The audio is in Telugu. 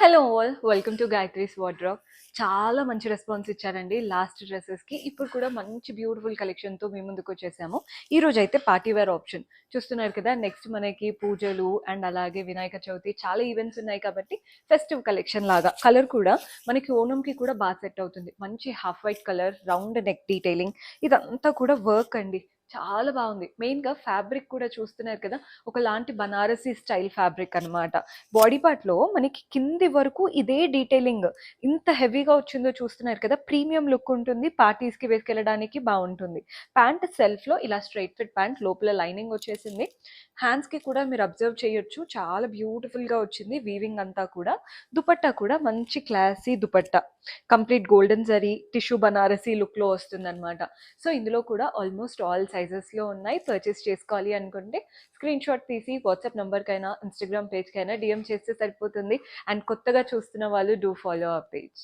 Hello all, welcome to Gayatri's wardrobe. చాలా మంచి రెస్పాన్స్ ఇచ్చారండి లాస్ట్ డ్రెస్సెస్కి. ఇప్పుడు కూడా మంచి బ్యూటిఫుల్ కలెక్షన్తో మీ ముందుకు వచ్చేసాము. ఈ రోజు అయితే పార్టీ వేర్ ఆప్షన్ చూస్తున్నారు కదా. నెక్స్ట్ మనకి పూజలు అండ్ అలాగే వినాయక చవితి చాలా ఈవెంట్స్ ఉన్నాయి కాబట్టి ఫెస్టివ్ కలెక్షన్ లాగా కలర్ కూడా మనకి ఓణంకి కూడా బాగా సెట్ అవుతుంది. మంచి half white colour, round neck detailing, ఇదంతా కూడా వర్క్ అండి. చాలా బాగుంది. మెయిన్గా ఫ్యాబ్రిక్ కూడా చూస్తున్నారు కదా, ఒకలాంటి బనారసీ స్టైల్ ఫ్యాబ్రిక్ అనమాట. బాడీ పార్ట్లో మనకి కింది వరకు ఇదే డీటెయిలింగ్ ఇంత హెవీగా వచ్చిందో చూస్తున్నారు కదా. ప్రీమియం లుక్ ఉంటుంది, పార్టీస్కి వేసుకెళ్ళడానికి బాగుంటుంది. ప్యాంట్ సెల్ఫ్లో ఇలా స్ట్రైట్ ఫిట్ ప్యాంట్, లోపల లైనింగ్ వచ్చేసింది. హ్యాండ్స్కి కూడా మీరు అబ్జర్వ్ చేయొచ్చు, చాలా బ్యూటిఫుల్గా వచ్చింది వీవింగ్ అంతా కూడా. దుపట్టా కూడా మంచి classy dupatta, complete golden zari tissue Banarasi లుక్లో వస్తుంది అనమాట. సో ఇందులో కూడా ఆల్మోస్ట్ ఆల్ సైజెస్లో ఉన్నాయి. పర్చేస్ చేసుకోవాలి అనుకుంటే స్క్రీన్ షాట్ తీసి వాట్సాప్ నెంబర్కైనా ఇన్స్టాగ్రామ్ పేజ్కైనా డిఎం చేస్తే సరిపోతుంది. అండ్ కొత్తగా చూస్తున్న వాళ్ళు డూ ఫాలో ఆ పేజ్.